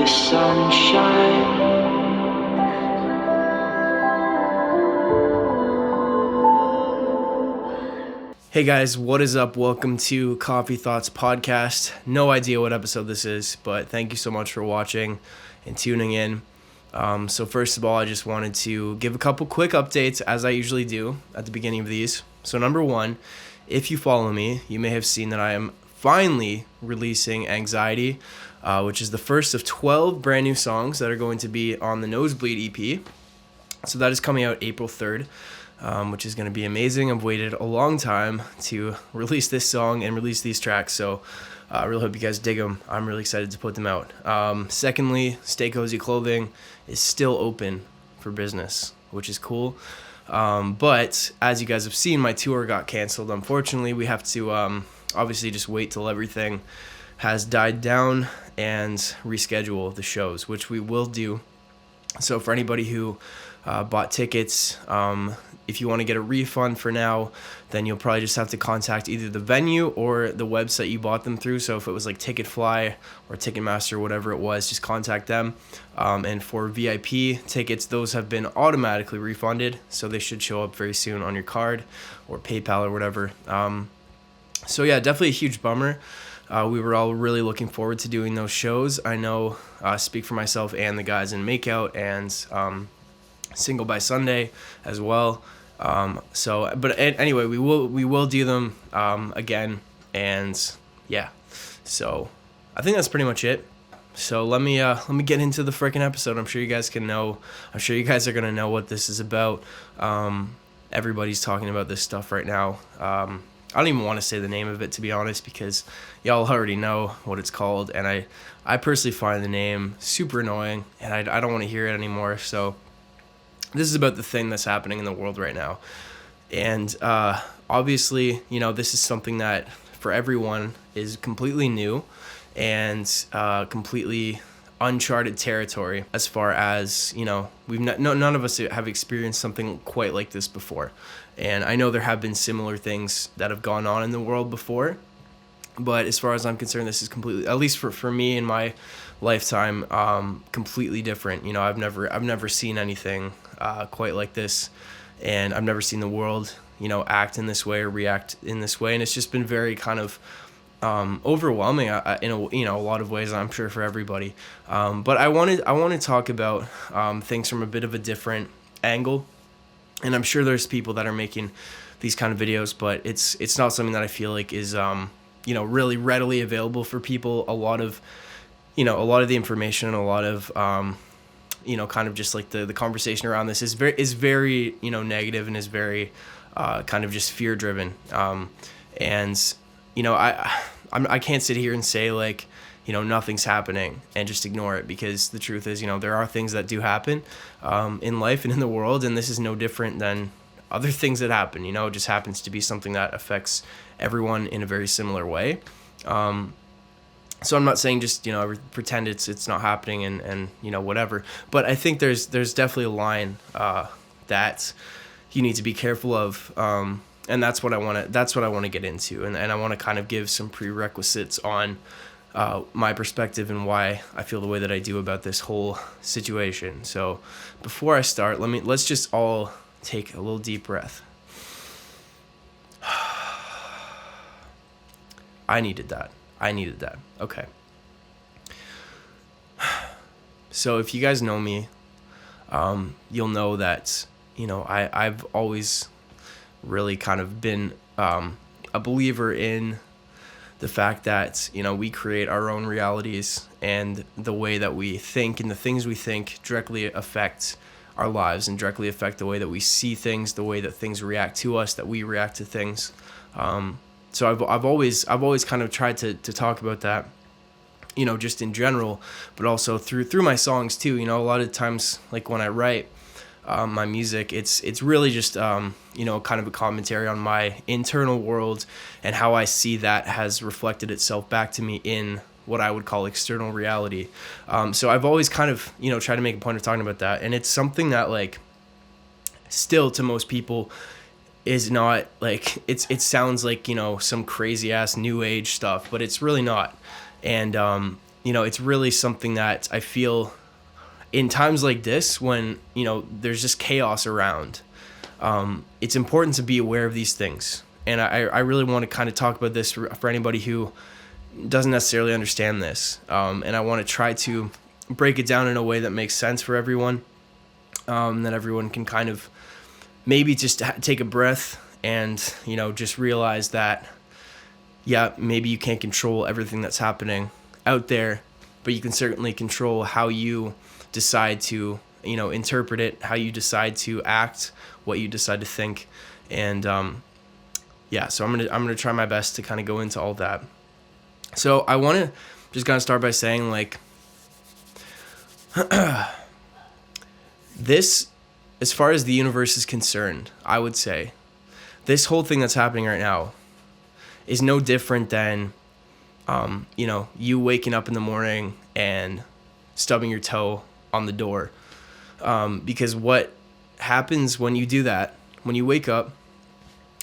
the sunshine. Hey guys, what is up? Welcome to Coffee Thoughts Podcast. No idea what episode this is, but thank you so much for watching and tuning in. So first of all, I just wanted to give a couple quick updates as I usually do at the beginning of these. So number one, if you follow me, you may have seen that I am finally releasing Anxiety, which is the first of 12 brand new songs that are going to be on the Nosebleed EP. So that is coming out April 3rd. Which is going to be amazing. I've waited a long time to release this song and release these tracks, so I really hope you guys dig them. I'm really excited to put them out. Secondly, Stay Cozy Clothing is still open for business, which is cool. But as you guys have seen, my tour got canceled. Unfortunately, we have to obviously just wait till everything has died down and reschedule the shows, which we will do. So for anybody who bought tickets, if you want to get a refund for now, then you'll probably just have to contact either the venue or the website you bought them through. So if it was like Ticketfly or Ticketmaster, whatever it was, just contact them. And for VIP tickets, those have been automatically refunded, so they should show up very soon on your card or PayPal or whatever. So yeah, definitely a huge bummer. We were all really looking forward to doing those shows. I know, speak for myself and the guys in Makeout and Single by Sunday as well. But anyway, we will do them again, and yeah. So I think that's pretty much it. So let me get into the freaking episode. I'm sure you guys are gonna know what this is about. Everybody's talking about this stuff right now. I don't even want to say the name of it, to be honest, because y'all already know what it's called, and I personally find the name super annoying, and I don't want to hear it anymore. So this is about the thing that's happening in the world right now. And obviously, this is something that for everyone is completely new and completely uncharted territory as far as, none of us have experienced something quite like this before. And I know there have been similar things that have gone on in the world before, but as far as I'm concerned, this is completely, at least for me in my lifetime, completely different. I've never seen anything quite like this, and I've never seen the world, act in this way or react in this way, and it's just been very kind of overwhelming in a lot of ways, I'm sure, for everybody. But I want to talk about things from a bit of a different angle, and I'm sure there's people that are making these kind of videos, but it's not something that I feel like is really readily available for people. A lot of the information, a lot of kind of just like the conversation around this is very negative and is very kind of just fear driven. And I can't sit here and say like, nothing's happening and just ignore it, because the truth is, there are things that do happen in life and in the world, and this is no different than other things that happen. It just happens to be something that affects everyone in a very similar way. So I'm not saying just, pretend it's not happening and whatever. But I think there's definitely a line that you need to be careful of. And that's what I want to get into. And I want to kind of give some prerequisites on my perspective and why I feel the way that I do about this whole situation. So before I start, let's just all take a little deep breath. I needed that. Okay. So if you guys know me, you'll know that, I've always really kind of been a believer in the fact that, we create our own realities, and the way that we think and the things we think directly affect our lives and directly affect the way that we see things, the way that things react to us, that we react to things. So I've always kind of tried to talk about that, just in general, but also through my songs too. A lot of times, like when I write my music, it's really just kind of a commentary on my internal world and how I see that has reflected itself back to me in what I would call external reality. So I've always kind of tried to make a point of talking about that, and it's something that like still to most people is not like it sounds like some crazy ass new age stuff, but it's really not. And it's really something that I feel in times like this when, there's just chaos around. It's important to be aware of these things. And I really want to kind of talk about this for anybody who doesn't necessarily understand this. And I want to try to break it down in a way that makes sense for everyone, that everyone can kind of maybe just take a breath and, just realize that, yeah, maybe you can't control everything that's happening out there, but you can certainly control how you decide to, interpret it, how you decide to act, what you decide to think. And, so I'm going to try my best to kind of go into all that. So I want to just kind of start by saying, like, this, as far as the universe is concerned, I would say this whole thing that's happening right now is no different than, you waking up in the morning and stubbing your toe on the door. Because what happens when you do that, when you wake up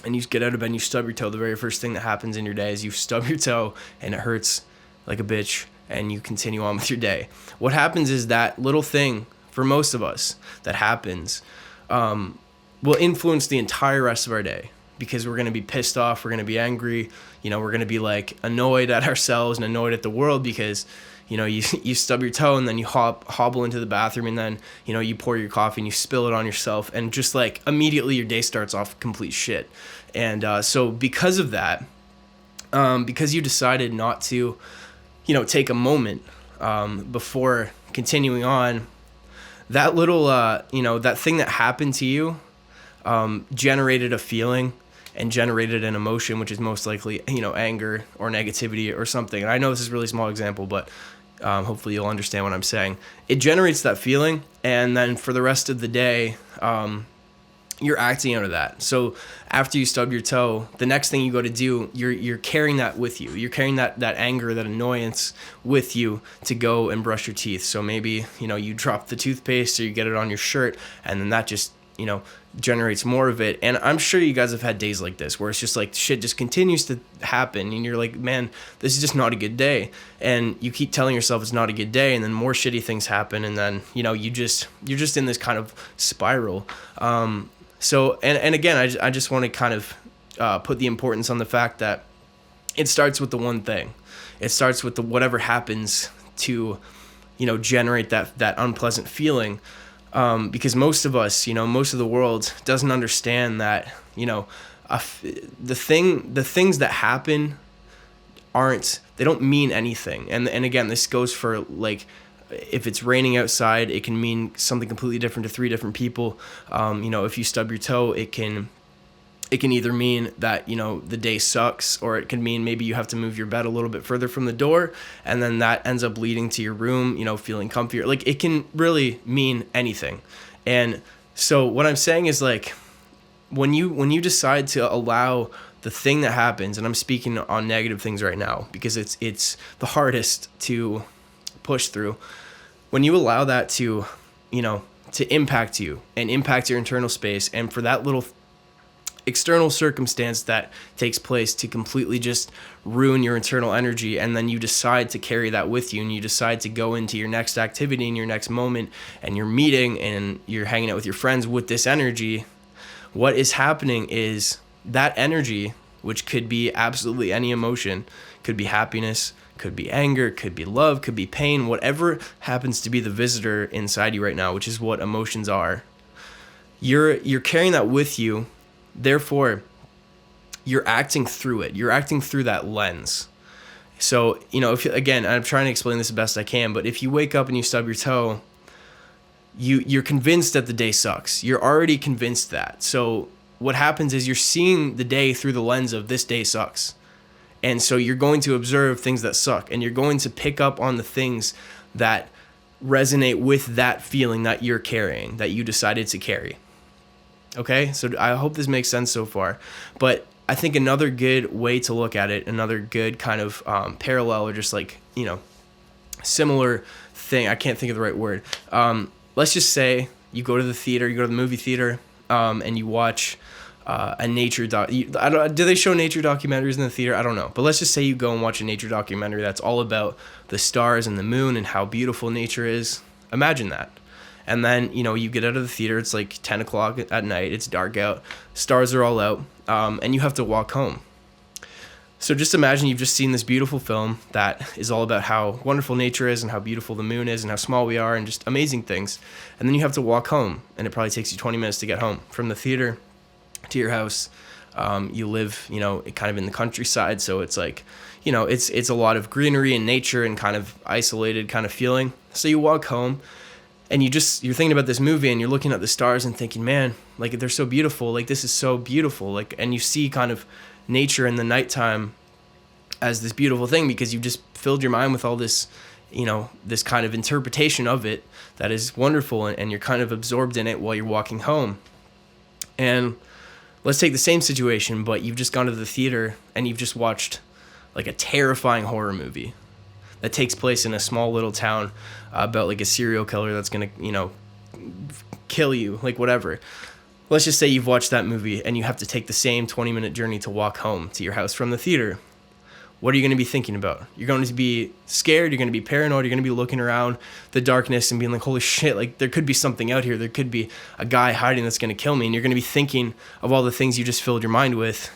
and you get out of bed and you stub your toe, the very first thing that happens in your day is you stub your toe and it hurts like a bitch and you continue on with your day. What happens is that little thing, for most of us, that happens will influence the entire rest of our day, because we're going to be pissed off, we're going to be angry, we're going to be like annoyed at ourselves and annoyed at the world because, you stub your toe and then you hobble into the bathroom and then, you pour your coffee and you spill it on yourself, and just like immediately your day starts off complete shit. And so because of that, because you decided not to, take a moment before continuing on, that little, that thing that happened to you generated a feeling and generated an emotion, which is most likely, anger or negativity or something. And I know this is a really small example, but hopefully you'll understand what I'm saying. It generates that feeling, and then for the rest of the day, you're acting out of that. So after you stub your toe, the next thing you go to do, you're carrying that with you. You're carrying that anger, that annoyance with you to go and brush your teeth. So maybe, you drop the toothpaste or you get it on your shirt, and then that just, generates more of it. And I'm sure you guys have had days like this where it's just like shit just continues to happen and you're like, man, this is just not a good day. And you keep telling yourself it's not a good day, and then more shitty things happen, and then, you're just in this kind of spiral. So, and again, I just want to kind of put the importance on the fact that it starts with the one thing. It starts with the whatever happens to, generate that unpleasant feeling. Because most of us, most of the world doesn't understand that, the things that happen they don't mean anything. And again, this goes for, like, if it's raining outside, it can mean something completely different to 3 different people. If you stub your toe, it can either mean that, the day sucks, or it can mean maybe you have to move your bed a little bit further from the door, and then that ends up leading to your room, feeling comfier. Like, it can really mean anything. And so what I'm saying is, like, when you decide to allow the thing that happens, and I'm speaking on negative things right now because it's the hardest to push through, when you allow that to, to impact you and impact your internal space, and for that little external circumstance that takes place to completely just ruin your internal energy, and then you decide to carry that with you, and you decide to go into your next activity and your next moment, and you're meeting and you're hanging out with your friends with this energy, what is happening is that energy, which could be absolutely any emotion, could be happiness, could be anger, could be love, could be pain, whatever happens to be the visitor inside you right now, which is what emotions are, you're carrying that with you. Therefore, you're acting through it. You're acting through that lens. So, if again, I'm trying to explain this the best I can, but if you wake up and you stub your toe, you're convinced that the day sucks. You're already convinced that. So what happens is you're seeing the day through the lens of this day sucks. And so you're going to observe things that suck, and you're going to pick up on the things that resonate with that feeling that you're carrying, that you decided to carry. Okay, so I hope this makes sense so far. But I think another good way to look at it, another good kind of parallel, or just like, similar thing, I can't think of the right word. Let's just say you go to the theater, you go to the movie theater, and you watch a nature do they show nature documentaries in the theater? I don't know. But let's just say you go and watch a nature documentary that's all about the stars and the moon and how beautiful nature is. Imagine that. And then, you get out of the theater, it's like 10 o'clock at night, it's dark out, stars are all out, and you have to walk home. So just imagine you've just seen this beautiful film that is all about how wonderful nature is and how beautiful the moon is and how small we are and just amazing things. And then you have to walk home, and it probably takes you 20 minutes to get home from the theater to your house. You live, kind of in the countryside, so it's like, it's a lot of greenery and nature and kind of isolated kind of feeling. So you walk home, and you're thinking about this movie, and you're looking at the stars and thinking, man, like, they're so beautiful, like, this is so beautiful, like, and you see kind of nature in the nighttime as this beautiful thing because you just filled your mind with all this, this kind of interpretation of it that is wonderful, and you're kind of absorbed in it while you're walking home. And let's take the same situation, but you've just gone to the theater and you've just watched like a terrifying horror movie that takes place in a small little town about like a serial killer that's gonna, kill you, like whatever. Let's just say you've watched that movie and you have to take the same 20-minute journey to walk home to your house from the theater. What are you going to be thinking about? You're going to be scared, you're going to be paranoid, you're going to be looking around the darkness and being like, holy shit, like there could be something out here. There could be a guy hiding that's going to kill me. And you're going to be thinking of all the things you just filled your mind with.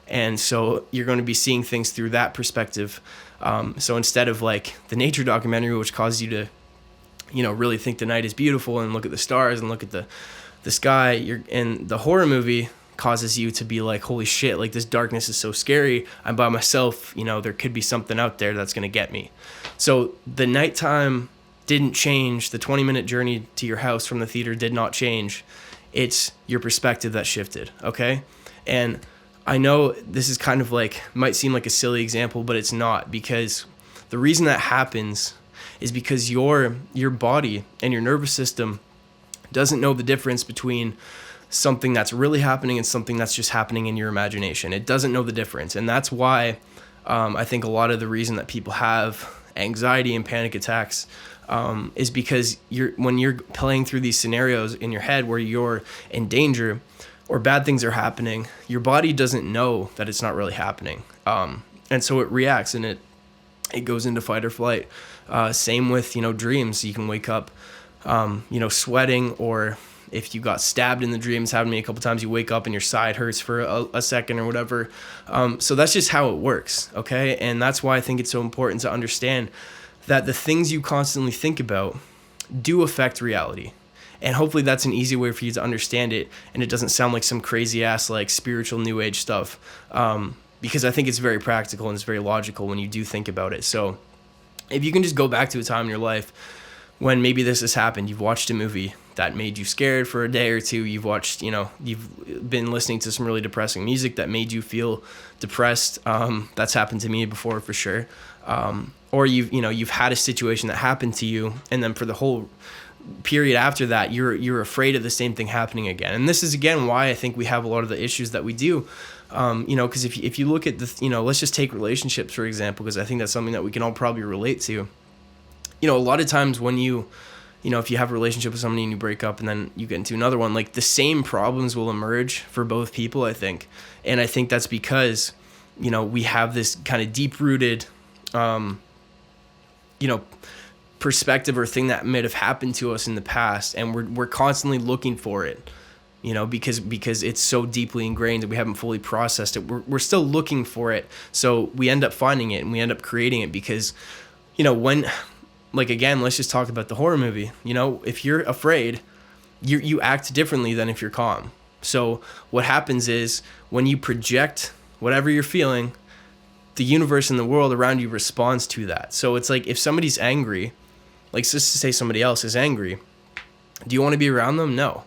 And so you're going to be seeing things through that perspective. So instead of like the nature documentary, which causes you to, really think the night is beautiful and look at the stars and look at the sky, in the horror movie causes you to be like, holy shit, like this darkness is so scary. I'm by myself. There could be something out there that's going to get me. So the nighttime didn't change. The 20-minute journey to your house from the theater did not change. It's your perspective that shifted. Okay. And I know this is kind of like, might seem like a silly example, but it's not, because the reason that happens is because your body and your nervous system doesn't know the difference between something that's really happening and something that's just happening in your imagination. It doesn't know the difference. And that's why I think a lot of the reason that people have anxiety and panic attacks is because when you're playing through these scenarios in your head where you're in danger or bad things are happening, your body doesn't know that it's not really happening. And so it reacts and it goes into fight or flight. Same with, dreams. You can wake up, sweating, or if you got stabbed in the dreams, happened to me a couple times, you wake up and your side hurts for a second or whatever. So that's just how it works, okay? And that's why I think it's so important to understand that the things you constantly think about do affect reality. And hopefully that's an easy way for you to understand it, and it doesn't sound like some crazy ass like spiritual new age stuff, because I think it's very practical and it's very logical when you do think about it. So if you can just go back to a time in your life when maybe this has happened, you've watched a movie that made you scared for a day or two, you've watched, you've been listening to some really depressing music that made you feel depressed. That's happened to me before for sure. Or you've had a situation that happened to you, and then for the whole period after that, you're afraid of the same thing happening again. And this is again why I think we have a lot of the issues that we do. Because if you look at let's just take relationships for example, because I think that's something that we can all probably relate to. A lot of times when if you have a relationship with somebody and you break up and then you get into another one, like the same problems will emerge for both people, I think. And I think that's because, we have this kind of deep rooted, perspective or thing that might have happened to us in the past. And we're constantly looking for it, because it's so deeply ingrained that we haven't fully processed it. We're still looking for it. So we end up finding it and we end up creating it because, when, like, again, let's just talk about the horror movie. If you're afraid, you act differently than if you're calm. So what happens is when you project whatever you're feeling, the universe and the world around you responds to that. So it's like if somebody's angry, like just to say somebody else is angry, do you want to be around them? No.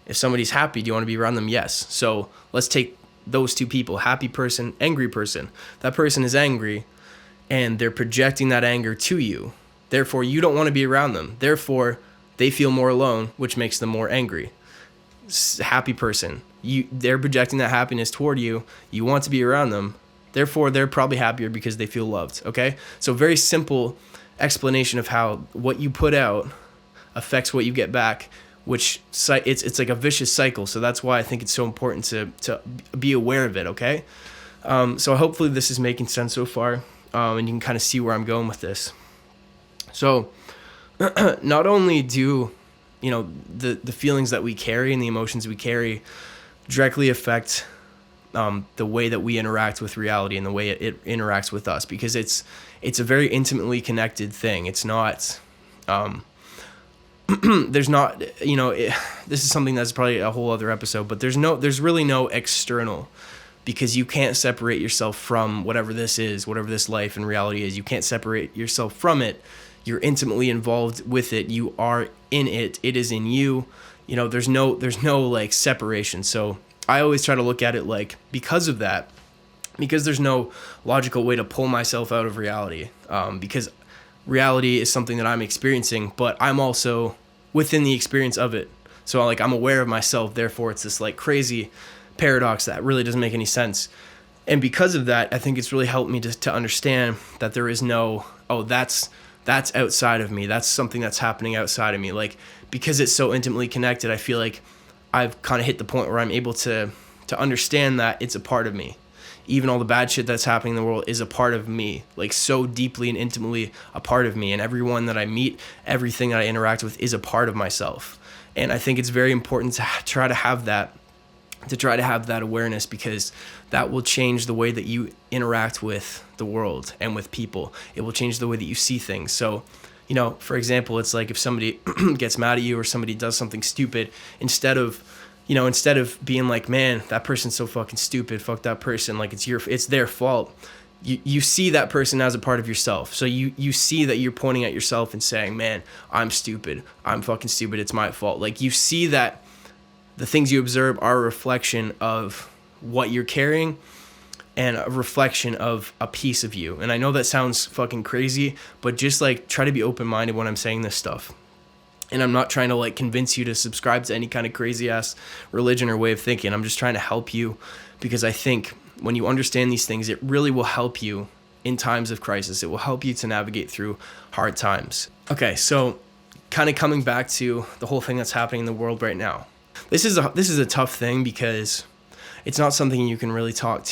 If somebody's happy, do you want to be around them? Yes. So let's take those two people, happy person, angry person. That person is angry and they're projecting that anger to you. Therefore, you don't want to be around them. Therefore, they feel more alone, which makes them more angry. Happy person, they're projecting that happiness toward you. You want to be around them. Therefore, they're probably happier because they feel loved, okay? So very simple explanation of how what you put out affects what you get back, which it's like a vicious cycle. So that's why I think it's so important to be aware of it. Okay. So hopefully this is making sense so far, and you can kind of see where I'm going with this. So not only do, the feelings that we carry and the emotions we carry directly affect the way that we interact with reality and the way it interacts with us, because it's a very intimately connected thing. It's not, there's not, this is something that's probably a whole other episode, but there's really no external, because you can't separate yourself from whatever this is, whatever this life and reality is. You can't separate yourself from it. You're intimately involved with it. You are in it. It is in you. There's no like separation. So I always try to look at it like, because of that, because there's no logical way to pull myself out of reality, because reality is something that I'm experiencing, but I'm also within the experience of it. So like, I'm aware of myself, therefore it's this like crazy paradox that really doesn't make any sense. And because of that, I think it's really helped me to understand that there is no, that's outside of me. That's something that's happening outside of me. Like, because it's so intimately connected, I feel like I've kind of hit the point where I'm able to understand that it's a part of me. Even all the bad shit that's happening in the world is a part of me, like so deeply and intimately a part of me. And everyone that I meet, everything that I interact with is a part of myself. And I think it's very important to try to have that awareness, because that will change the way that you interact with the world and with people. It will change the way that you see things. So, for example, it's like if somebody gets mad at you or somebody does something stupid, instead of being like, man, that person's so fucking stupid, fuck that person, like it's their fault. You see that person as a part of yourself. So you see that you're pointing at yourself and saying, man, I'm stupid. I'm fucking stupid. It's my fault. Like, you see that the things you observe are a reflection of what you're carrying and a reflection of a piece of you. And I know that sounds fucking crazy, but just like try to be open-minded when I'm saying this stuff. And I'm not trying to like convince you to subscribe to any kind of crazy ass religion or way of thinking. I'm just trying to help you, because I think when you understand these things, it really will help you in times of crisis. It will help you to navigate through hard times. Okay, so kind of coming back to the whole thing that's happening in the world right now. This is a tough thing, because it's not something you can really talk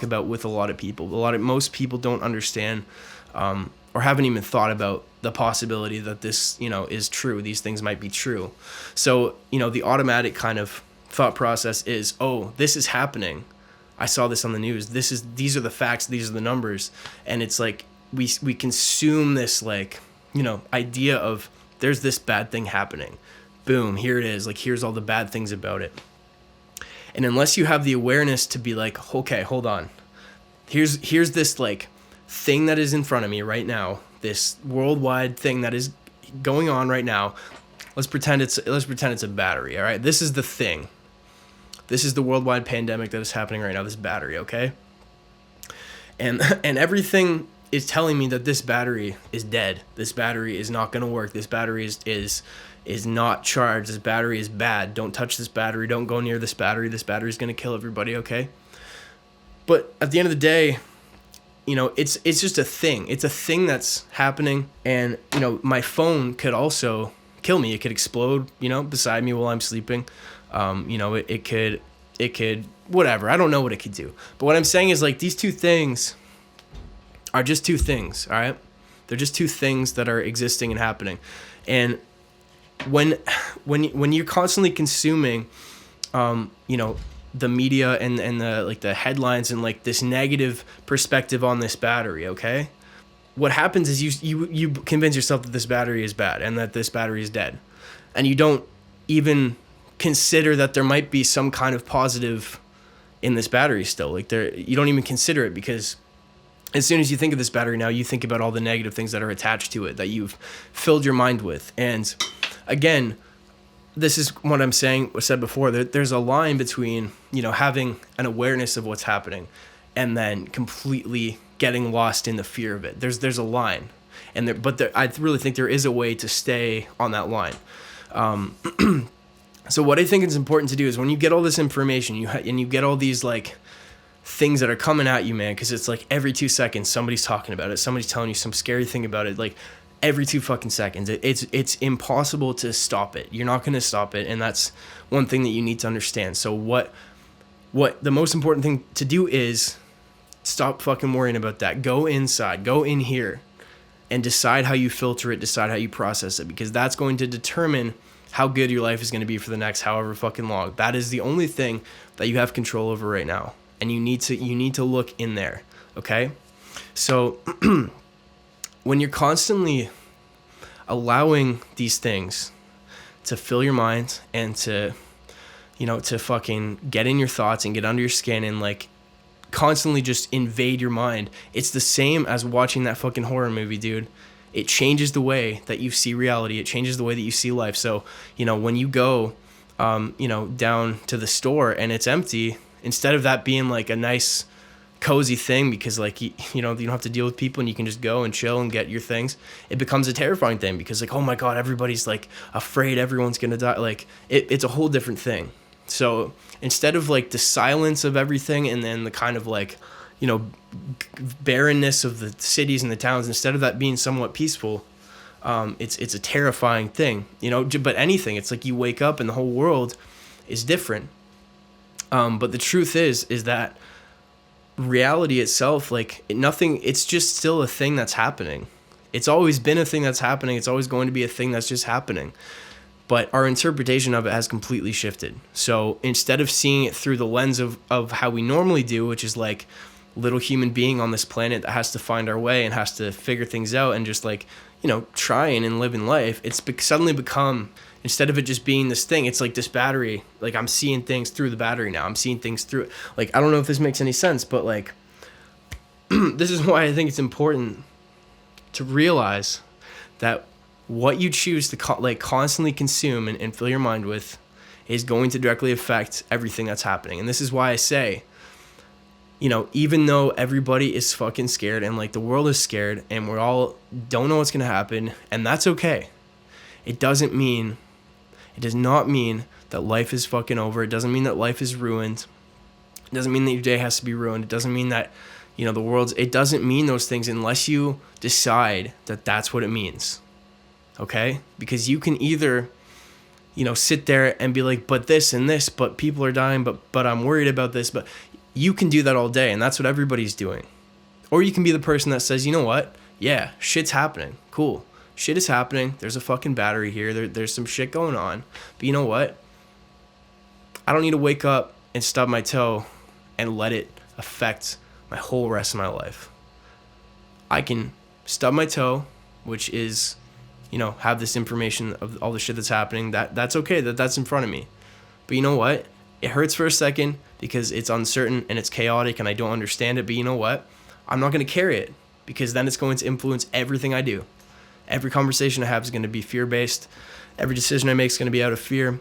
about with a lot of people. Most people don't understand or haven't even thought about the possibility that this, is true. These things might be true. So, the automatic kind of thought process is, oh, this is happening. I saw this on the news. These are the facts. These are the numbers. And it's like we consume this like, idea of there's this bad thing happening. Boom, here it is. Like, here's all the bad things about it. And unless you have the awareness to be like, okay, hold on. Here's this like thing that is in front of me right now. This worldwide thing that is going on right now. Let's pretend it's a battery. All right. This is the thing. This is the worldwide pandemic that is happening right now. This battery. Okay. And everything is telling me that this battery is dead. This battery is not going to work. This battery is not charged. This battery is bad. Don't touch this battery. Don't go near this battery. This battery is going to kill everybody, okay? But at the end of the day, it's just a thing. It's a thing that's happening, and my phone could also kill me. It could explode, beside me while I'm sleeping. It could whatever. I don't know what it could do. But what I'm saying is, like, these two things are just two things, all right? They're just two things that are existing and happening. And when you're constantly consuming, the media and the like the headlines and like this negative perspective on this battery, okay? What happens is you convince yourself that this battery is bad and that this battery is dead, and you don't even consider that there might be some kind of positive in this battery still. Like, you don't even consider it, because as soon as you think of this battery now, you think about all the negative things that are attached to it that you've filled your mind with. And again, this is what I'm saying, I said before, that there's a line between, having an awareness of what's happening and then completely getting lost in the fear of it. There's a line. I really think there is a way to stay on that line. So what I think is important to do is, when you get all this information, you get all these like things that are coming at you, man, because it's like every 2 seconds somebody's talking about it, somebody's telling you some scary thing about it. Like, every 2 fucking seconds. It's impossible to stop it. You're not going to stop it, and that's one thing that you need to understand. So what the most important thing to do is stop fucking worrying about that. Go inside, go in here, and decide how you filter it, decide how you process it, because that's going to determine how good your life is going to be for the next however fucking long. That is the only thing that you have control over right now, and you need to look in there, okay? So when you're constantly allowing these things to fill your mind and to fucking get in your thoughts and get under your skin and like constantly just invade your mind, it's the same as watching that fucking horror movie, dude. It changes the way that you see reality. It changes the way that you see life. So, when you go, down to the store and it's empty, instead of that being like a nice, cozy thing because like, you don't have to deal with people and you can just go and chill and get your things, it becomes a terrifying thing because like, oh my God, everybody's like afraid everyone's going to die. Like it's a whole different thing. So instead of like the silence of everything and then the kind of like, barrenness of the cities and the towns, instead of that being somewhat peaceful, it's a terrifying thing, but anything, it's like you wake up and the whole world is different. But the truth is that reality itself, like nothing, it's just still a thing that's happening. It's always been a thing that's happening. It's always going to be a thing that's just happening. But our interpretation of it has completely shifted. So instead of seeing it through the lens of how we normally do, which is like little human being on this planet that has to find our way and has to figure things out and just like, trying and living life, it's suddenly become, instead of it just being this thing, it's like this battery. Like I'm seeing things through the battery now. I'm seeing things through it. Like, I don't know if this makes any sense, but like, this is why I think it's important to realize that what you choose to constantly consume and fill your mind with is going to directly affect everything that's happening. And this is why I say, even though everybody is fucking scared and like the world is scared and we're all don't know what's going to happen, and that's okay. It does not mean that life is fucking over. It doesn't mean that life is ruined. It doesn't mean that your day has to be ruined. It doesn't mean that, it doesn't mean those things unless you decide that that's what it means. Okay? Because you can either, sit there and be like, but this and this, but people are dying, but I'm worried about this, but you can do that all day, and that's what everybody's doing. Or you can be the person that says, you know what? Yeah, shit's happening. Cool. Shit is happening. There's a fucking battery here. There's some shit going on. But you know what? I don't need to wake up and stub my toe and let it affect my whole rest of my life. I can stub my toe, which is, have this information of all the shit that's happening. That's okay. That's in front of me. But you know what? It hurts for a second because it's uncertain and it's chaotic and I don't understand it. But you know what? I'm not going to carry it because then it's going to influence everything I do. Every conversation I have is going to be fear-based. Every decision I make is going to be out of fear.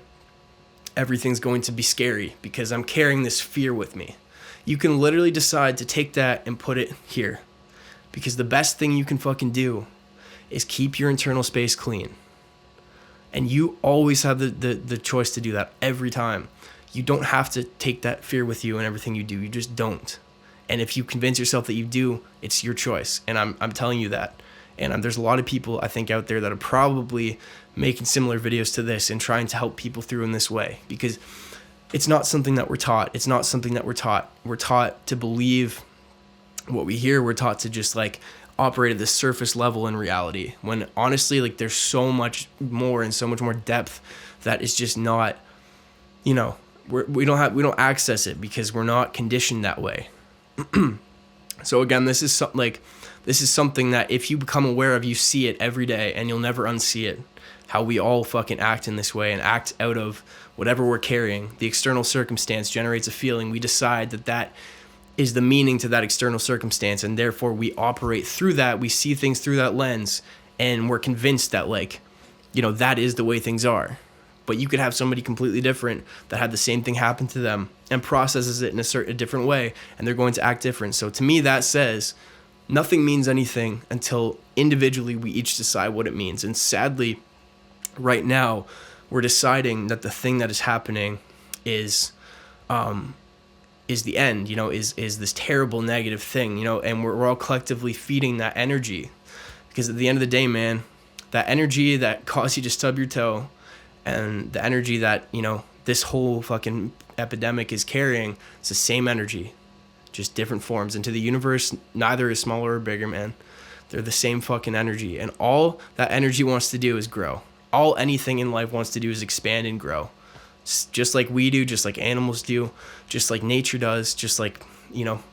Everything's going to be scary because I'm carrying this fear with me. You can literally decide to take that and put it here, because the best thing you can fucking do is keep your internal space clean. And you always have the choice to do that every time. You don't have to take that fear with you in everything you do. You just don't. And if you convince yourself that you do, it's your choice. And I'm telling you that. And there's a lot of people, I think, out there that are probably making similar videos to this and trying to help people through in this way. Because it's not something that we're taught. It's not something that we're taught. We're taught to believe what we hear. We're taught to just like operate at the surface level in reality. When honestly, like there's so much more and so much more depth that is just not, we don't access it because we're not conditioned that way. So again, this is something that if you become aware of, you see it every day and you'll never unsee it. How we all fucking act in this way and act out of whatever we're carrying. The external circumstance generates a feeling. We decide that is the meaning to that external circumstance, and therefore we operate through that. We see things through that lens, and we're convinced that that is the way things are. But you could have somebody completely different that had the same thing happen to them and processes it in a different way, and they're going to act different. So to me, that says nothing means anything until individually we each decide what it means. And sadly, right now, we're deciding that the thing that is happening is the end, is this terrible negative thing, and we're all collectively feeding that energy. Because at the end of the day, man, that energy that caused you to stub your toe and the energy that, this whole fucking epidemic is carrying, it's the same energy, just different forms. And to the universe, neither is smaller or bigger, man. They're the same fucking energy. And all that energy wants to do is grow. All anything in life wants to do is expand and grow. Just like we do, just like animals do, just like nature does, just like,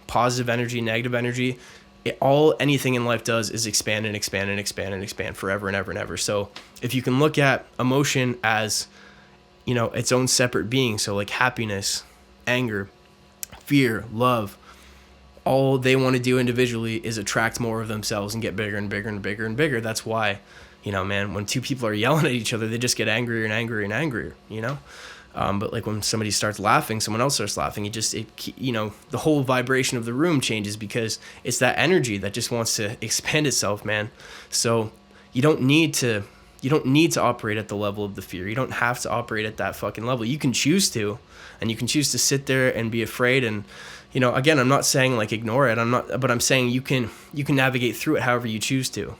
positive energy, negative energy. Anything in life does is expand and expand and expand and expand forever and ever and ever. So if you can look at emotion as, its own separate being, so like happiness, anger, fear, love, all they want to do individually is attract more of themselves and get bigger and bigger and bigger and bigger. That's why, man, when two people are yelling at each other, they just get angrier and angrier and angrier, But like when somebody starts laughing, someone else starts laughing. The whole vibration of the room changes because it's that energy that just wants to expand itself, man. So you don't need to operate at the level of the fear. You don't have to operate at that fucking level. You can choose to, and you can choose to sit there and be afraid. And, again, I'm not saying like ignore it. But I'm saying you can navigate through it however you choose to.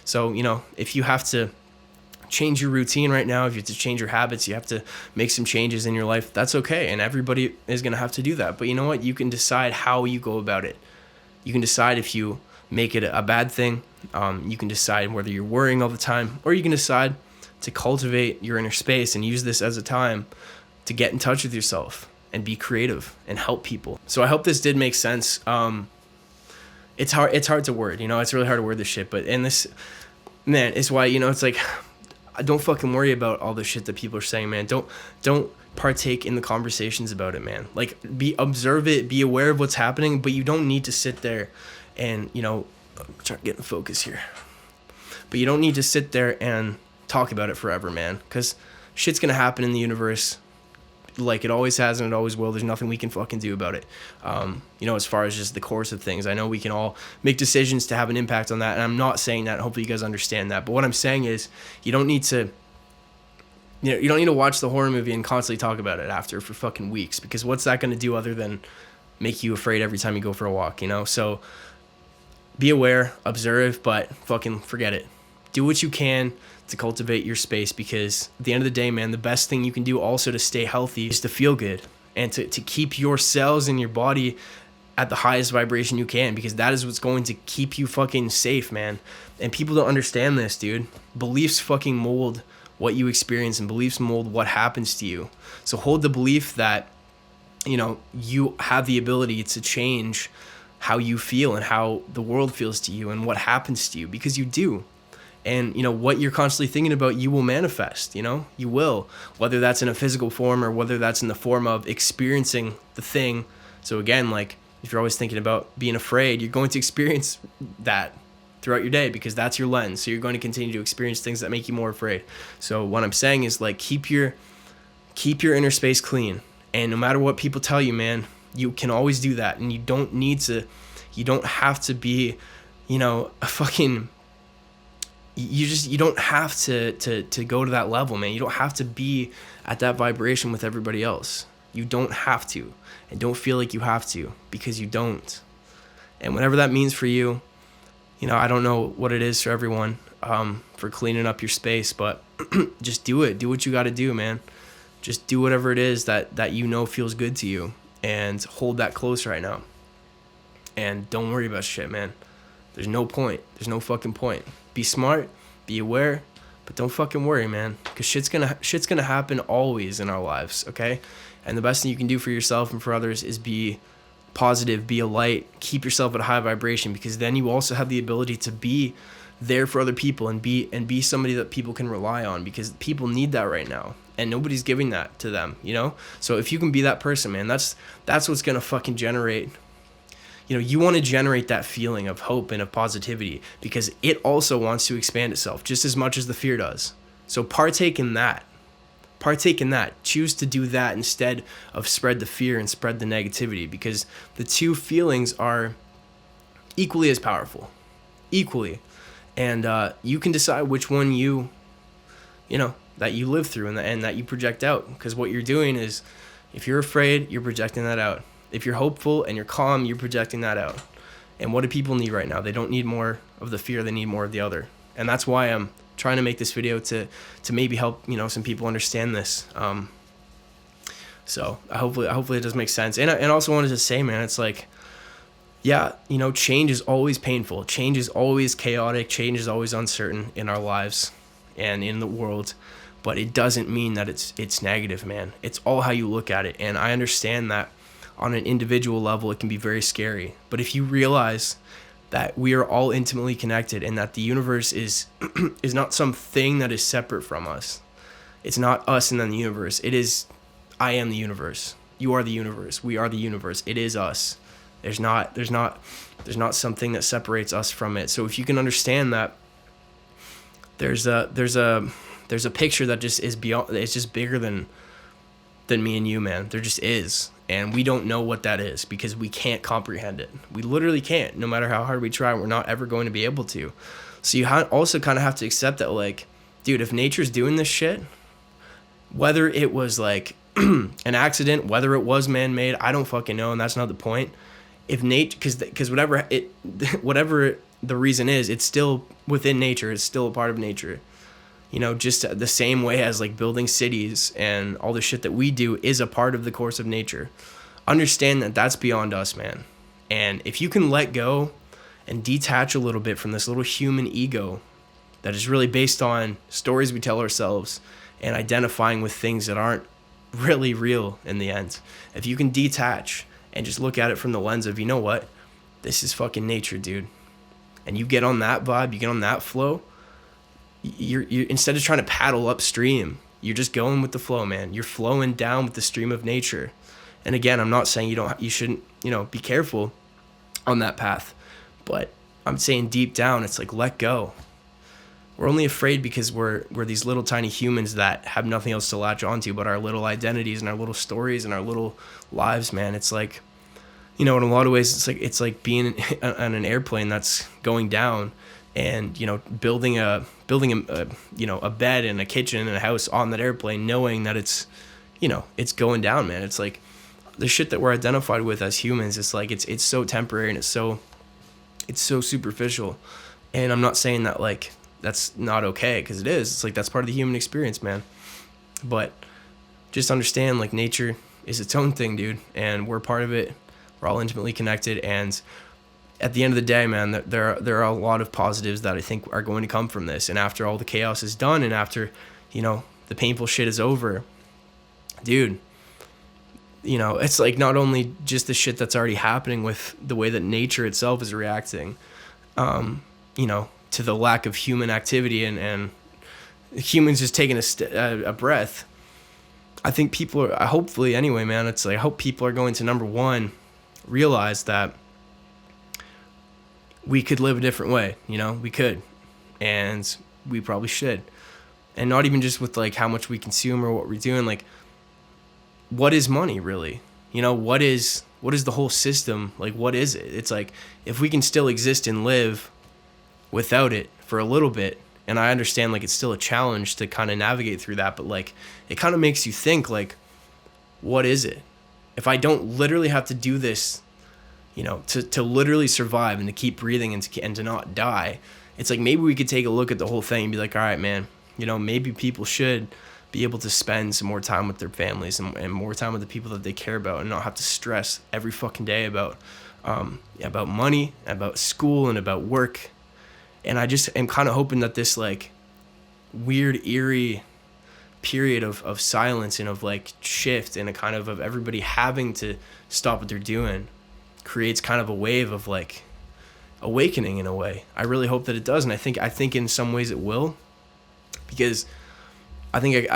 So, if you have to change your routine right now, if you have to change your habits, you have to make some changes in your life, that's okay. And everybody is going to have to do that. But you know what? You can decide how you go about it. You can decide if you make it a bad thing. You can decide whether you're worrying all the time, or you can decide to cultivate your inner space and use this as a time to get in touch with yourself and be creative and help people. So I hope this did make sense. It's hard to word, it's really hard to word this shit, and this, man, is why, it's like, don't fucking worry about all the shit that people are saying, man. Don't partake in the conversations about it, man. Like, observe it, be aware of what's happening, but you don't need to sit there and, try to get in focus here. But you don't need to sit there and talk about it forever, man, because shit's gonna happen in the universe like it always has and it always will. There's nothing we can fucking do about it. As far as just the course of things, I know we can all make decisions to have an impact on that, and I'm not saying that. Hopefully you guys understand that. But what I'm saying is, you don't need to watch the horror movie and constantly talk about it after for fucking weeks, because what's that going to do other than make you afraid every time you go for a walk, So be aware, observe, but fucking forget it. Do what you can to cultivate your space, because at the end of the day, man, the best thing you can do also to stay healthy is to feel good and to keep your cells in your body at the highest vibration you can, because that is what's going to keep you fucking safe, man. And people don't understand this, dude. Beliefs fucking mold what you experience, and beliefs mold what happens to you. So hold the belief that, you have the ability to change how you feel and how the world feels to you and what happens to you, because you do. And, what you're constantly thinking about, you will manifest, you will, whether that's in a physical form or whether that's in the form of experiencing the thing. So again, like, if you're always thinking about being afraid, you're going to experience that throughout your day, because that's your lens. So you're going to continue to experience things that make you more afraid. So what I'm saying is, like, keep your inner space clean. And no matter what people tell you, man, you can always do that. And you don't have to be, a fucking, you don't have to go to that level, man. You don't have to be at that vibration with everybody else. You don't have to, and don't feel like you have to, because you don't. And whatever that means for you, I don't know what it is for everyone, for cleaning up your space, but just do it. Do what you got to do, man. Just do whatever it is that feels good to you, and hold that close right now. And don't worry about shit, man. There's no point. There's no fucking point. Be smart, be aware, but don't fucking worry, man, because shit's gonna happen always in our lives, okay? And the best thing you can do for yourself and for others is be positive, be a light, keep yourself at a high vibration, because then you also have the ability to be there for other people and be somebody that people can rely on, because people need that right now, and nobody's giving that to them, So if you can be that person, man, that's what's gonna fucking generate. You want to generate that feeling of hope and of positivity, because it also wants to expand itself just as much as the fear does. So partake in that. Choose to do that instead of spread the fear and spread the negativity, because the two feelings are equally as powerful. Equally. And you can decide which one that you live through and that you project out, because what you're doing is, if you're afraid, you're projecting that out. If you're hopeful and you're calm, you're projecting that out. And what do people need right now? They don't need more of the fear, they need more of the other. And that's why I'm trying to make this video to maybe help, some people understand this. So hopefully it does make sense. And I also wanted to say, man, it's like, yeah, change is always painful. Change is always chaotic. Change is always uncertain in our lives and in the world. But it doesn't mean that it's negative, man. It's all how you look at it. And I understand that on an individual level, it can be very scary. But if you realize that we are all intimately connected and that the universe is is not something that is separate from us. It's not us and then the universe. It is, I am the universe. You are the universe. We are the universe. It is us. There's not something that separates us from it. So if you can understand that there's a picture that just is beyond, it's just bigger than me and you, man. There just is. And we don't know what that is because we can't comprehend it. We literally can't. No matter how hard we try, we're not ever going to be able to. So you also kind of have to accept that, like, dude, if nature's doing this shit, whether it was like an accident, whether it was man-made, I don't fucking know, and that's not the point. If because whatever the reason is, it's still within nature. It's still a part of nature. Just the same way as like building cities and all the shit that we do is a part of the course of nature. Understand that that's beyond us, man. And if you can let go and detach a little bit from this little human ego that is really based on stories we tell ourselves and identifying with things that aren't really real in the end. If you can detach and just look at it from the lens of, you know what? This is fucking nature, dude. And you get on that vibe, you get on that flow, you're instead of trying to paddle upstream, you're just going with the flow, man. You're flowing down with the stream of nature. And again, I'm not saying you shouldn't, be careful on that path, but I'm saying deep down, it's like, let go. We're only afraid because we're these little tiny humans that have nothing else to latch onto but our little identities and our little stories and our little lives, man. It's like, in a lot of ways, it's like being on an airplane that's going down and, building a bed and a kitchen and a house on that airplane, knowing that it's going down, man. It's like the shit that we're identified with as humans. It's like, it's so temporary and it's so superficial. And I'm not saying that like, that's not okay, because it is. It's like, that's part of the human experience, man. But just understand, like, nature is its own thing, dude. And we're part of it. We're all intimately connected. And at the end of the day, man, there are a lot of positives that I think are going to come from this. And after all the chaos is done and after, the painful shit is over, dude, it's like not only just the shit that's already happening with the way that nature itself is reacting, to the lack of human activity and humans just taking a breath. I think people are, hopefully anyway, man, it's like, I hope people are going to, number one, realize that we could live a different way, we could, and we probably should. And not even just with like how much we consume or what we're doing, like, what is money really? What is the whole system? Like, what is it? It's like, if we can still exist and live without it for a little bit, and I understand like it's still a challenge to kind of navigate through that, but like it kind of makes you think, like, what is it? If I don't literally have to do this, to literally survive and to keep breathing and to not die, it's like, maybe we could take a look at the whole thing and be like, all right, man, maybe people should be able to spend some more time with their families and more time with the people that they care about and not have to stress every fucking day about money, about school, and about work. And I just am kind of hoping that this like weird, eerie period of silence and of like shift and a kind of everybody having to stop what they're doing creates kind of a wave of like awakening in a way. I really hope that it does. And I think in some ways it will, because I think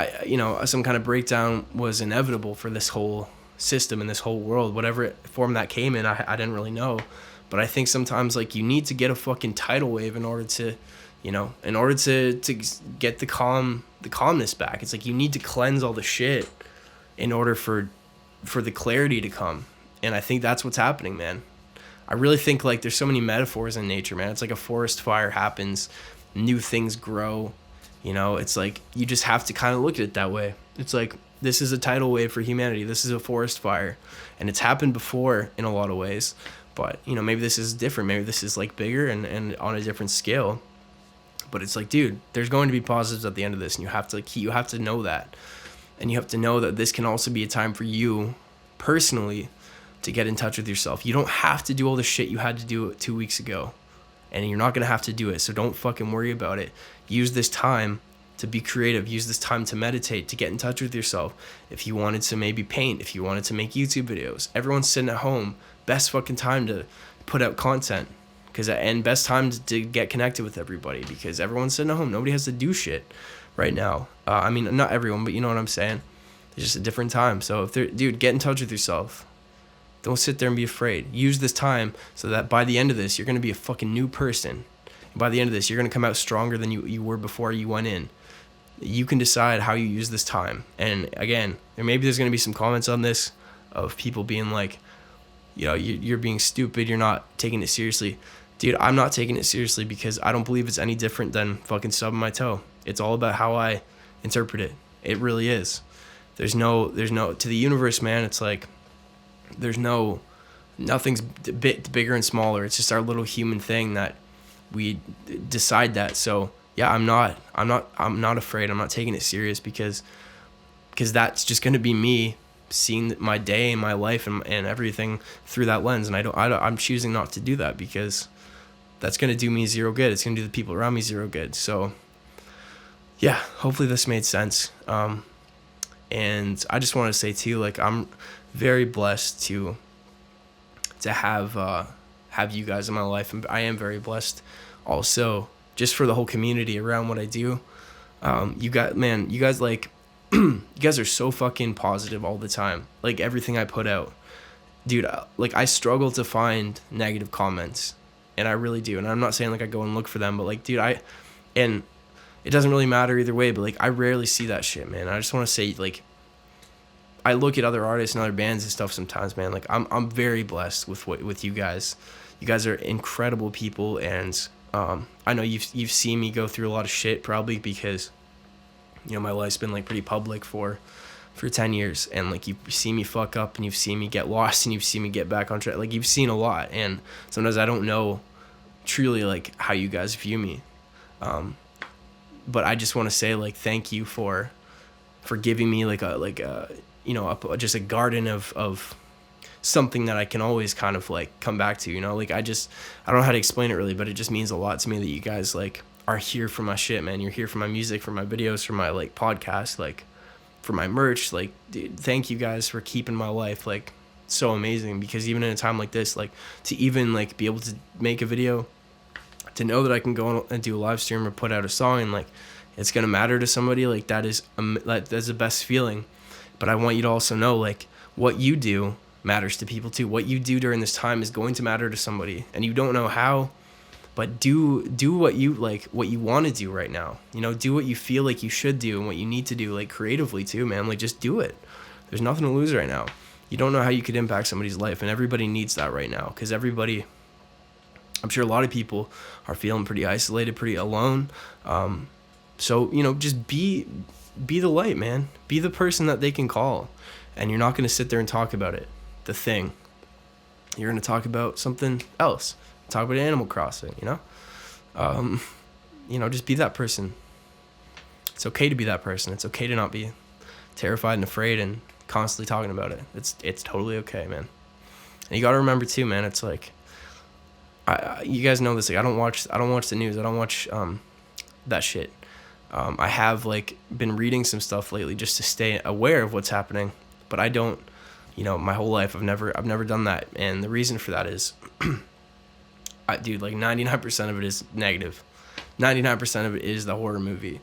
some kind of breakdown was inevitable for this whole system and this whole world, whatever form that came in. I didn't really know. But I think sometimes like you need to get a fucking tidal wave in order to get the calmness back. It's like you need to cleanse all the shit in order for the clarity to come. And I think that's what's happening, man. I really think like there's so many metaphors in nature, man. It's like a forest fire happens, new things grow. It's like you just have to kind of look at it that way. It's like, this is a tidal wave for humanity. This is a forest fire. And it's happened before in a lot of ways. But, you know, maybe this is different. Maybe this is like bigger and on a different scale. But it's like, dude, there's going to be positives at the end of this, and you have to know that. And you have to know that this can also be a time for you personally to get in touch with yourself. You don't have to do all the shit you had to do 2 weeks ago. And you're not going to have to do it. So don't fucking worry about it. Use this time to be creative. Use this time to meditate, to get in touch with yourself. If you wanted to maybe paint, if you wanted to make YouTube videos, everyone's sitting at home. Best fucking time to put out content. And best time to get connected with everybody, because everyone's sitting at home. Nobody has to do shit right now. I mean, not everyone, but you know what I'm saying? It's just a different time. So dude, get in touch with yourself. Don't sit there and be afraid. Use this time so that by the end of this, you're going to be a fucking new person. And by the end of this, you're going to come out stronger than you were before you went in. You can decide how you use this time. And again, there's going to be some comments on this of people being like, you know, you're being stupid. You're not taking it seriously. Dude, I'm not taking it seriously because I don't believe it's any different than fucking stubbing my toe. It's all about how I interpret it. It really is. There's no, to the universe, man, it's like, nothing's a bit bigger and smaller. It's just our little human thing that we decide that. So yeah, I'm not afraid. I'm not taking it serious because that's just going to be me seeing my day and my life and everything through that lens. And I'm choosing not to do that because that's going to do me zero good. It's going to do the people around me zero good. So yeah, hopefully this made sense. And I just want to say too, like, I'm very blessed to have you guys in my life, and I am very blessed also just for the whole community around what I do. You guys like you guys are so fucking positive all the time. Like, everything I put out, dude, like, I struggle to find negative comments, and I really do. And I'm not saying like I go and look for them, but like, dude, and it doesn't really matter either way, but like, I rarely see that shit, man. I just want to say, like, I look at other artists and other bands and stuff sometimes, man. Like, I'm very blessed with you guys. You guys are incredible people, and I know you've seen me go through a lot of shit, probably because, you know, my life's been like pretty public for 10 years, and like, you've seen me fuck up, and you've seen me get lost, and you've seen me get back on track. Like, you've seen a lot, and sometimes I don't know truly like how you guys view me. But I just want to say, like, thank you for giving me like a you know, just a garden of something that I can always kind of like come back to, you know. Like, I don't know how to explain it really, but it just means a lot to me that you guys like are here for my shit, man. You're here for my music, for my videos, for my like podcast, like for my merch. Like, dude, thank you guys for keeping my life like so amazing, because even in a time like this, like, to even like be able to make a video, to know that I can go and do a live stream or put out a song and like it's gonna matter to somebody, like, that's the best feeling. But I want you to also know, like, what you do matters to people too. What you do during this time is going to matter to somebody, and you don't know how, but do what you like, what you want to do right now. You know, do what you feel like you should do and what you need to do, like, creatively too, man. Like, just do it. There's nothing to lose right now. You don't know how you could impact somebody's life, and everybody needs that right now, because everybody, I'm sure a lot of people are feeling pretty isolated, pretty alone. So, you know, just be the light, man. Be the person that they can call. And you're not going to sit there and talk about it, the thing. You're going to talk about something else. Talk about Animal Crossing, you know? You know, just be that person. It's okay to be that person. It's okay to not be terrified and afraid and constantly talking about it. It's totally okay, man. And you got to remember too, man, it's like, you guys know this, like, I don't watch the news. I don't watch that shit. I have like been reading some stuff lately just to stay aware of what's happening, but I don't, you know, my whole life I've never done that, and the reason for that is, dude, like 99% of it is negative, 99% of it is the horror movie,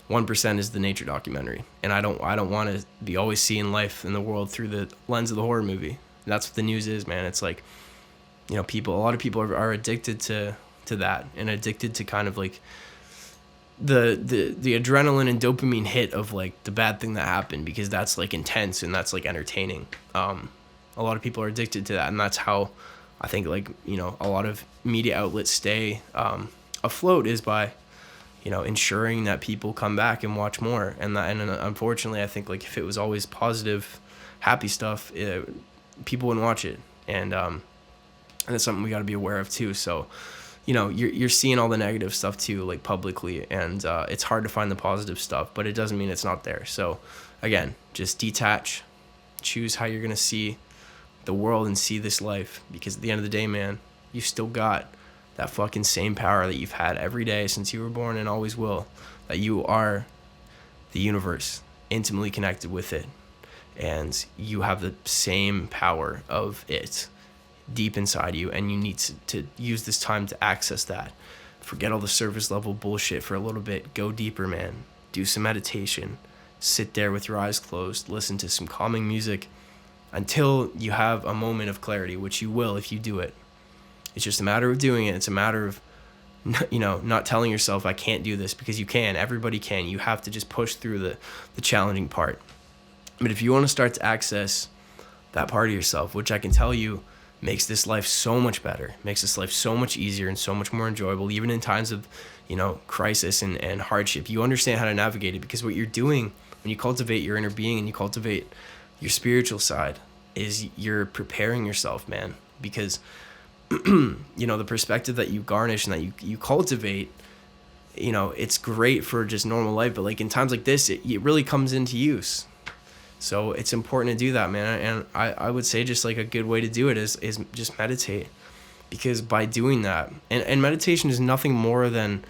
1% is the nature documentary, and I don't want to be always seeing life in the world through the lens of the horror movie. And that's what the news is, man. It's like, you know, a lot of people are addicted to that, and addicted to kind of like the adrenaline and dopamine hit of like the bad thing that happened, because that's like intense and that's like entertaining. A lot of people are addicted to that, and that's how I think, like, you know, a lot of media outlets stay afloat, is by, you know, ensuring that people come back and watch more. And unfortunately, I think, like, if it was always positive, happy stuff, people wouldn't watch it. And And that's something we got to be aware of too. So, you're seeing all the negative stuff too, like publicly, and it's hard to find the positive stuff, but it doesn't mean it's not there. So again, just detach, choose how you're going to see the world and see this life, because at the end of the day, man, you still got that fucking same power that you've had every day since you were born and always will, that you are the universe, intimately connected with it, and you have the same power of it deep inside you, and you need to use this time to access that. Forget all the surface level bullshit for a little bit. Go deeper, man. Do some meditation. Sit there with your eyes closed. Listen to some calming music until you have a moment of clarity, which you will if you do it. It's just a matter of doing it. It's a matter of, not telling yourself, I can't do this, because you can. Everybody can. You have to just push through the challenging part. But if you want to start to access that part of yourself, which I can tell you makes this life so much better, makes this life so much easier and so much more enjoyable, even in times of, crisis and hardship. You understand how to navigate it, because what you're doing when you cultivate your inner being and you cultivate your spiritual side is you're preparing yourself, man, because, the perspective that you garnish and that you cultivate, it's great for just normal life, but like in times like this, it really comes into use. So it's important to do that, man. And I would say just like a good way to do it is just meditate, because by doing that, and meditation is nothing more than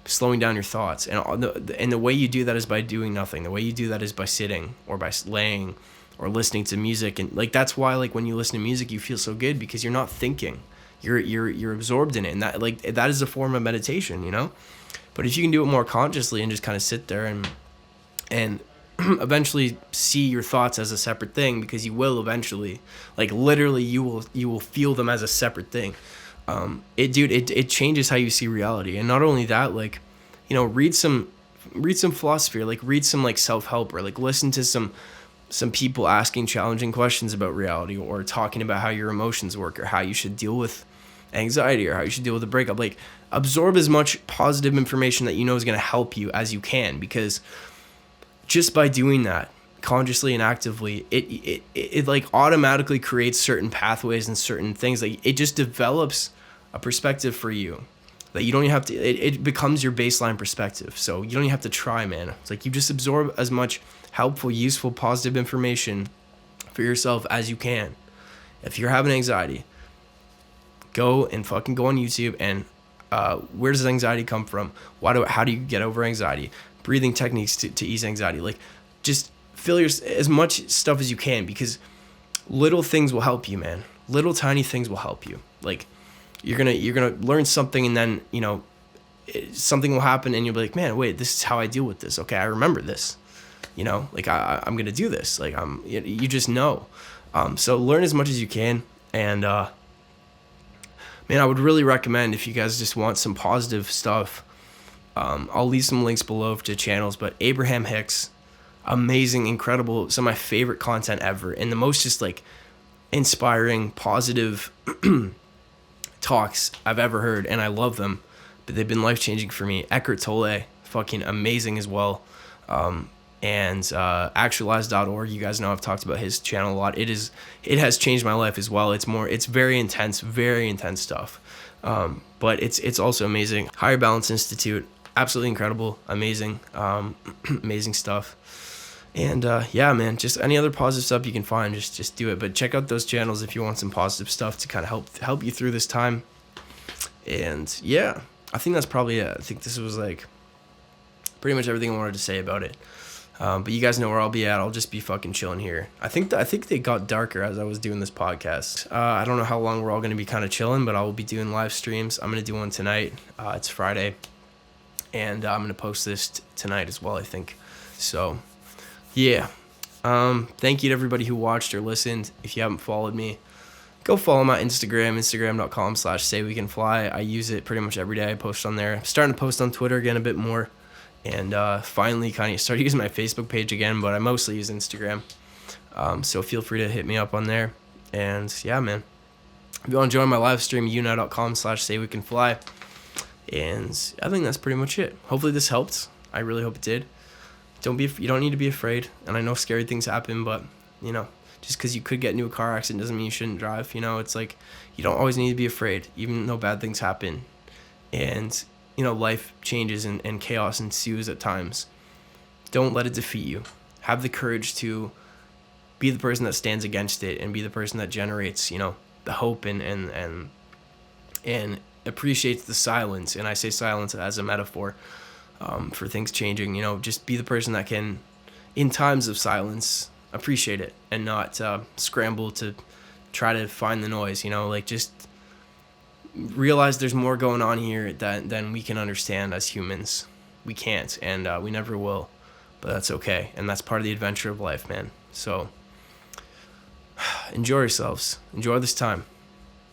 slowing down your thoughts. And the way you do that is by doing nothing. The way you do that is by sitting or by laying or listening to music. And like, that's why, like, when you listen to music, you feel so good, because you're not thinking, you're absorbed in it. And that is a form of meditation, But if you can do it more consciously and just kind of sit there and eventually see your thoughts as a separate thing, because you will eventually, like, literally you will feel them as a separate thing. It changes how you see reality. And not only that, like, read some philosophy, or like read some like self-help, or like listen to some people asking challenging questions about reality, or talking about how your emotions work, or how you should deal with anxiety, or how you should deal with a breakup. Like, absorb as much positive information that is going to help you as you can, because just by doing that consciously and actively, it like automatically creates certain pathways and certain things. Like, it just develops a perspective for you that you don't even have to, it becomes your baseline perspective. So you don't even have to try, man. It's like you just absorb as much helpful, useful, positive information for yourself as you can. If you're having anxiety, go and fucking go on YouTube and where does anxiety come from? How do you get over anxiety? Breathing techniques to ease anxiety. Like, just fill as much stuff as you can, because little things will help you, man. Little tiny things will help you. Like, you're gonna learn something, and then something will happen, and you'll be like, man, wait, this is how I deal with this. Okay, I remember this. Like, I'm gonna do this. Like, you just know. So learn as much as you can, and man, I would really recommend, if you guys just want some positive stuff, I'll leave some links below to channels, but Abraham Hicks, amazing, incredible, some of my favorite content ever, and the most just like inspiring, positive talks I've ever heard, and I love them, but they've been life-changing for me. Eckhart Tolle, fucking amazing as well. And actualize.org, you guys know I've talked about his channel a lot. It has changed my life as well. It's very intense stuff. But it's also amazing. Higher Balance Institute, absolutely incredible, amazing, amazing stuff. And yeah, man, just any other positive stuff you can find, just do it. But check out those channels if you want some positive stuff to kind of help you through this time. And yeah, I think that's probably it. I think this was like pretty much everything I wanted to say about it. But you guys know where I'll be at. I'll just be fucking chilling here. I think they got darker as I was doing this podcast. I don't know how long we're all going to be kind of chilling, but I will be doing live streams. I'm going to do one tonight. It's Friday. And I'm going to post this tonight as well, I think. So, yeah. Thank you to everybody who watched or listened. If you haven't followed me, go follow my Instagram, instagram.com/SayWeCanFly. I use it pretty much every day. I post on there. I'm starting to post on Twitter again a bit more. And finally kind of started using my Facebook page again, but I mostly use Instagram. So feel free to hit me up on there. And yeah, man. If you want to join my live stream, YouNow.com/SayWeCanFly. And I think that's pretty much it. Hopefully this helped. I really hope it did. You don't need to be afraid. And I know scary things happen, but just because you could get into a car accident doesn't mean you shouldn't drive. It's like you don't always need to be afraid, even though bad things happen. And, life changes and chaos ensues at times. Don't let it defeat you. Have the courage to be the person that stands against it and be the person that generates, the hope and appreciates the silence. And I say silence as a metaphor for things changing. Just be the person that can, in times of silence, appreciate it and not scramble to try to find the noise. Just realize there's more going on here than we can understand as humans. We can't, and we never will, but that's okay. And that's part of the adventure of life, man. So enjoy yourselves. Enjoy this time.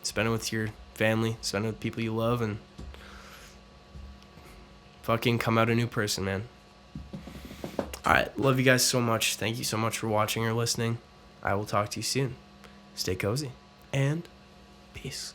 Spend it with your family. Spend it with people you love, and fucking come out a new person, man. All right. Love you guys so much. Thank you so much for watching or listening. I will talk to you soon. Stay cozy and peace.